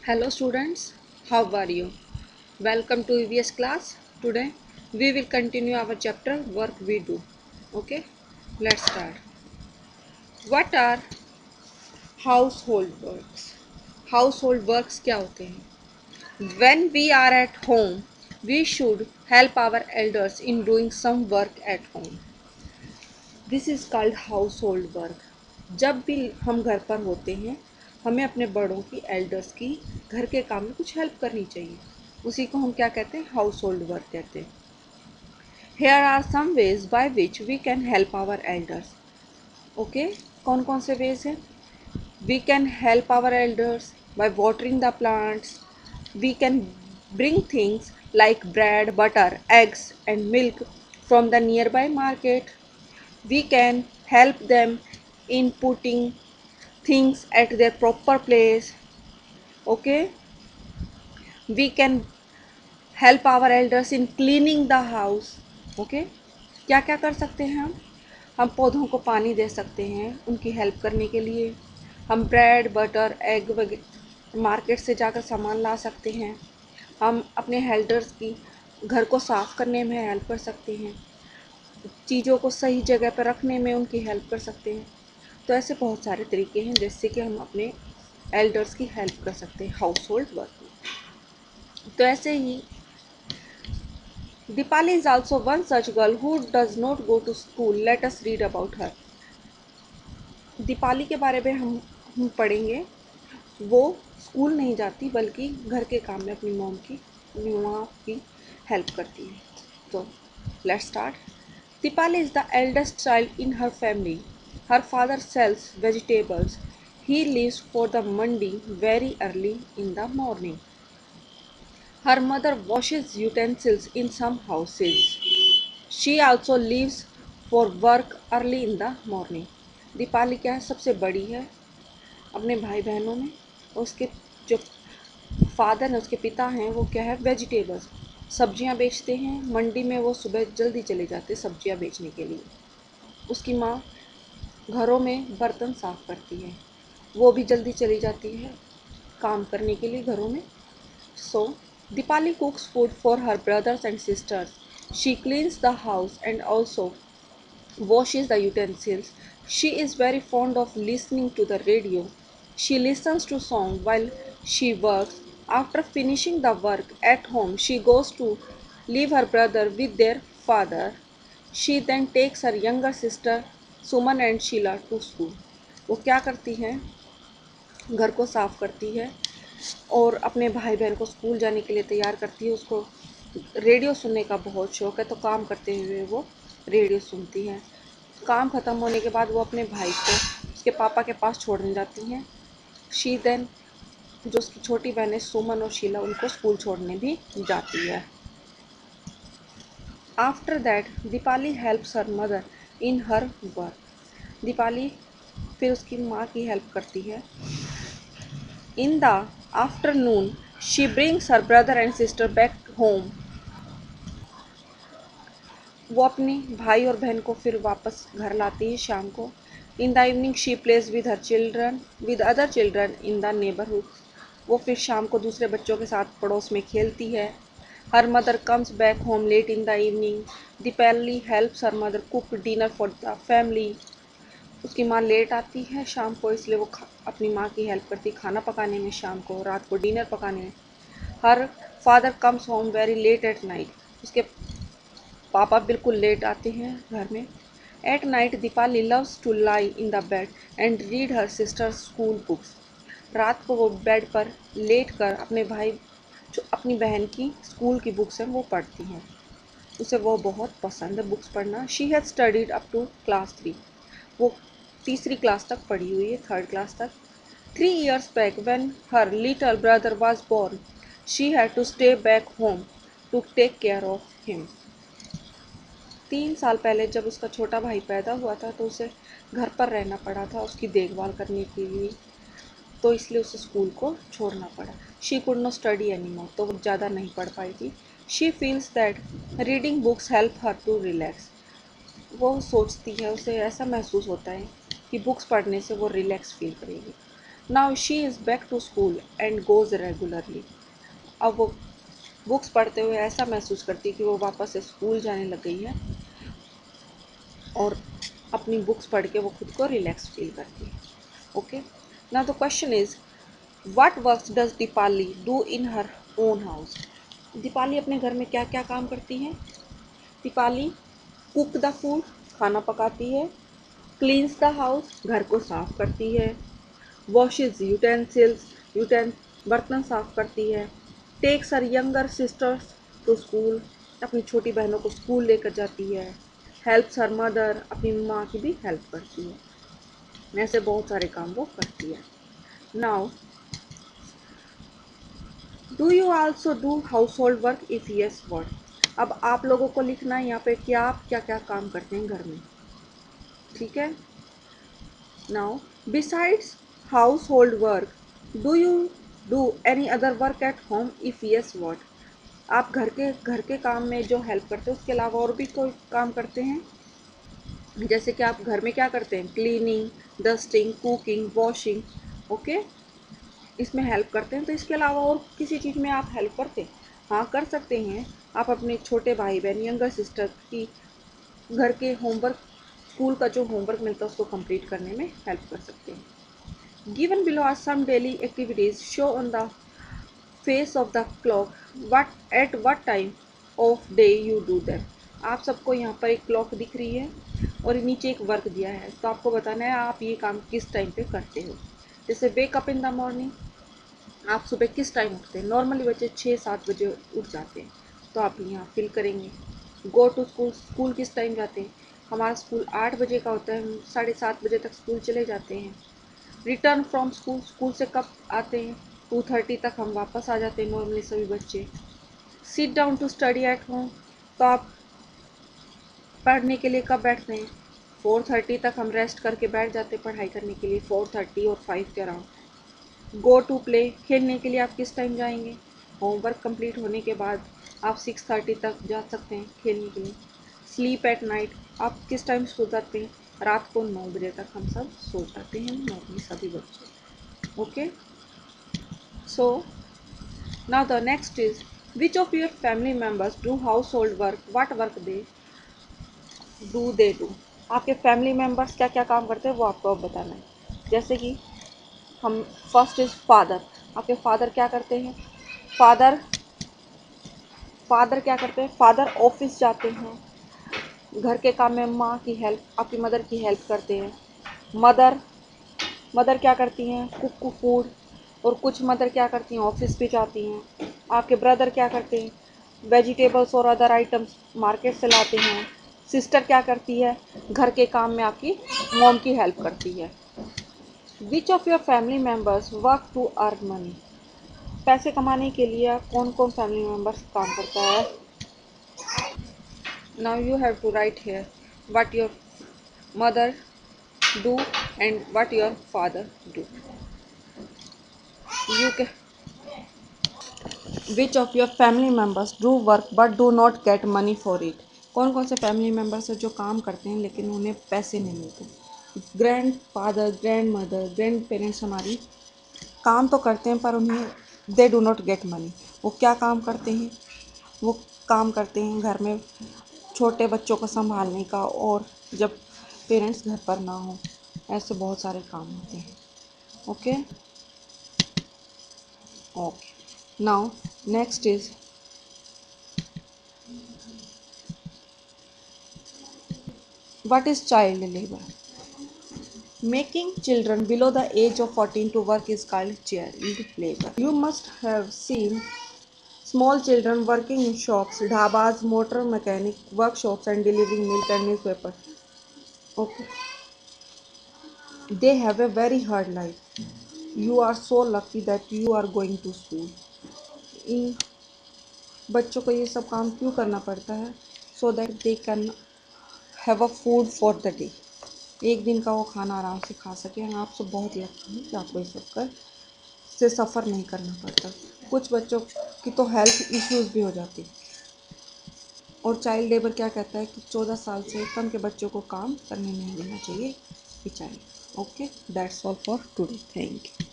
Hello students, how are you? Welcome to EVS class. Today we will continue our chapter work we do. Okay, let's start. What are household works? Household works क्या होते हैं? When we are at home, we should help our elders in doing some work at home. This is called household work. जब भी हम घर पर होते हैं हमें अपने बड़ों की एल्डर्स की घर के काम में कुछ हेल्प करनी चाहिए, उसी को हम क्या कहते हैं, हाउस होल्ड वर्क कहते हैं. Here are some ways by which we can help our elders. Okay, कौन कौन से वेज हैं? We can help our elders by watering the plants. We can bring things like bread, butter, eggs and milk from the nearby market. We can help them in putting things at their proper place. Okay, we can help our elders in cleaning the house. Okay, क्या क्या कर सकते हैं हम पौधों को पानी दे सकते हैं उनकी हेल्प करने के लिए. हम ब्रेड बटर एग वगैरह मार्केट से जाकर सामान ला सकते हैं. हम अपने एल्डर्स की घर को साफ़ करने में हेल्प कर सकते हैं. चीज़ों को सही जगह पर रखने में उनकी हेल्प कर सकते हैं. तो ऐसे बहुत सारे तरीके हैं जिससे कि हम अपने एल्डर्स की हेल्प कर सकते हैं हाउस होल्ड वर्क में. तो ऐसे ही Deepali is also one such girl who does not go to school. Let us read about her. Deepali के बारे में हम पढ़ेंगे. वो स्कूल नहीं जाती बल्कि घर के काम में अपनी माँ की हेल्प करती है. तो let's start. Dipali is the eldest child in her family. Her father sells vegetables. He leaves for the mandi very early in the morning. Her mother washes utensils in some houses. She also leaves for work early in the morning. Deepali क्या है, सबसे बड़ी है अपने भाई बहनों में. उसके जो फादर हैं, उसके पिता हैं, वो क्या है, वेजिटेबल्स सब्जियां बेचते हैं. मंडी में वो सुबह जल्दी चले जाते हैं सब्जियां बेचने के लिए. उसकी माँ घरों में बर्तन साफ़ करती है, वो भी जल्दी चली जाती है काम करने के लिए घरों में. So Deepali cooks food for her brothers and sisters. She cleans the house and also washes the utensils. She is very fond of listening to the radio. She listens to songs while she works. After finishing the work at home, she goes to leave her brother with their father. She then takes her younger sister Suman and Sheila to school. वो क्या करती हैं, घर को साफ़ करती है और अपने भाई बहन को स्कूल जाने के लिए तैयार करती है. उसको रेडियो सुनने का बहुत शौक़ है, तो काम करते हुए वो रेडियो सुनती हैं. काम ख़त्म होने के बाद वो अपने भाई को उसके पापा के पास छोड़ने जाती हैं. शी देन जो उसकी छोटी बहन है सुमन और शीला, उनको स्कूल छोड़ने भी जाती है. After that Deepali helps her mother in her work. Deepali फिर उसकी माँ की हेल्प करती है. In the afternoon she brings her brother and sister back home. वो अपने भाई और बहन को फिर वापस घर लाती है शाम को. इन the evening she plays with her children with other children in the neighbourhood. वो फिर शाम को दूसरे बच्चों के साथ पड़ोस में खेलती है. Her mother comes back home late in the evening. Deepali helps her mother cook dinner for the family. उसकी माँ लेट आती है शाम को, इसलिए वो अपनी माँ की हेल्प करती है खाना पकाने में, शाम को रात को डिनर पकाने में. Her father comes home very late at night. उसके पापा बिल्कुल लेट आते हैं घर में. At night Deepali loves to lie in the bed and read her sister school books. रात को वो बेड पर लेट कर अपने भाई जो अपनी बहन की स्कूल की बुक्स हैं वो पढ़ती हैं. उसे वो बहुत पसंद है बुक्स पढ़ना. She has studied up to class 3. वो तीसरी क्लास तक पढ़ी हुई है, 3rd क्लास तक. 3 years back when her little brother was born, she had to stay back home to take care of him. 3 साल पहले जब उसका छोटा भाई पैदा हुआ था तो उसे घर पर रहना पड़ा था उसकी देखभाल करने के लिए, तो इसलिए उसे स्कूल को छोड़ना पड़ा. She could not study any more, तो वो ज़्यादा नहीं पढ़ पाई थी. She feels that reading books help her to relax. वो सोचती है, उसे ऐसा महसूस होता है कि बुक्स पढ़ने से वो रिलैक्स फील करेगी. Now she is back to school and goes regularly. अब वो बुक्स पढ़ते हुए ऐसा महसूस करती है कि वो वापस से स्कूल जाने लग गई है और अपनी बुक्स पढ़ के वो खुद को रिलैक्स फील करती है। Okay, now the question is what work does Deepali do in her own house. Deepali अपने घर में क्या क्या काम करती है? दीपाली कुक द फूड, खाना पकाती है, क्लीन्स द हाउस, घर को साफ करती है, वॉशेज यूटेंसिल्स, यूटें बर्तन साफ करती है, takes her younger sisters to school, अपनी छोटी बहनों को स्कूल लेकर जाती है, हेल्प्स हर मदर, अपनी माँ की भी हेल्प करती है। ऐसे बहुत सारे काम वो करती है। Now do you also do house hold work, if yes what. अब आप लोगों को लिखना है यहाँ पे कि आप क्या क्या काम करते हैं घर में। ठीक है, now besides house hold work do you do any other work at home, if yes what. आप घर के काम में जो हेल्प करते हैं उसके अलावा और भी कोई काम करते हैं? जैसे कि आप घर में क्या करते हैं? Cleaning, dusting, cooking, washing. Okay, इसमें हेल्प करते हैं। तो इसके अलावा और किसी चीज़ में आप हेल्प करते हैं? हाँ, कर सकते हैं। आप अपने छोटे भाई बहन, यंगर सिस्टर की घर के होमवर्क, स्कूल का जो होमवर्क मिलता है उसको कंप्लीट करने में हेल्प कर सकते हैं। Given below are some daily activities show on the face of the clock what at what time of day you do them. आप सबको यहाँ पर एक क्लॉक दिख रही है और नीचे एक वर्क दिया है, तो आपको बताना है आप ये काम किस टाइम पे करते हो। जैसे wake up in the morning, आप सुबह किस टाइम उठते हैं? नॉर्मली बच्चे 6-7 बजे उठ जाते हैं, तो आप यहाँ फिल करेंगे। गो टू स्कूल, स्कूल किस टाइम जाते हैं? हमारा स्कूल 8 बजे का होता है, हम 7:30 बजे तक स्कूल चले जाते हैं। रिटर्न फ्रॉम स्कूल, स्कूल से कब आते हैं? 2:30 तक हम वापस आ जाते हैं नॉर्मली सभी बच्चे। Sit down to study at home, तो आप पढ़ने के लिए कब बैठते हैं? 4:30 तक हम रेस्ट करके बैठ जाते हैं पढ़ाई करने के लिए, 4:30 और 5 के अराउंड। गो टू प्ले, खेलने के लिए आप किस टाइम जाएंगे? होमवर्क कंप्लीट होने के बाद आप 6:30 तक जा सकते हैं खेलने के लिए। स्लीप एट नाइट, आप किस टाइम सो जाते हैं? रात को 9 बजे तक हम सब सो जाते हैं नॉर्मली सभी बच्चे। Okay, so now the next is which of your family members do house hold work, what work they do. आपके फैमिली मेम्बर्स क्या क्या काम करते हैं वो आपको अब बताना है। जैसे कि हम फर्स्ट इज फादर, आपके फादर क्या करते हैं? फादर फादर क्या करते हैं? फादर ऑफिस जाते हैं, घर के काम में माँ की हेल्प, आपकी मदर की हेल्प करते हैं। मदर मदर क्या करती हैं? Cook food. और कुछ मदर क्या करती हैं? ऑफिस भी जाती हैं। आपके ब्रदर क्या करते हैं? वेजिटेबल्स और अदर आइटम्स मार्केट से लाते हैं। सिस्टर क्या करती है? घर के काम में आपकी मॉम की हेल्प करती है। Which of your family members work to earn money. पैसे कमाने के लिए कौन कौन फैमिली मेम्बर्स काम करता है? Now you have to write here what your mother do and what your father do. You can, which of your family members do work but do not get money for it। कौन कौन से family members हैं जो काम करते हैं लेकिन उन्हें पैसे नहीं मिलते? Grand father, grand mother, grand parents हमारी काम तो करते हैं पर उन्हें they do not get money. वो क्या काम करते हैं? वो काम करते हैं घर में छोटे बच्चों को संभालने का, और जब पेरेंट्स घर पर ना हो, ऐसे बहुत सारे काम होते हैं। Okay, okay, now next is what is child labor? Making children below the age of 14 to work is called child labor. You must have seen small children working in shops, dhabas, motor mechanic workshops and delivering milk and newspaper. Okay, they have a very hard life. You are so lucky that you are going to school. इन बच्चों को ये सब काम क्यों करना पड़ता है? So that they can have a food for the day. एक दिन का वो खाना आराम से खा सकें। आप सब बहुत लकी हैं कि आपको ये सब कर से सफ़र नहीं करना पड़ता। कुछ बच्चों की तो हेल्थ इश्यूज़ भी हो जाती है। और चाइल्ड लेबर क्या कहता है कि 14 साल से कम के बच्चों को काम करने नहीं देना चाहिए ये child. Okay, that's all for today, thank you.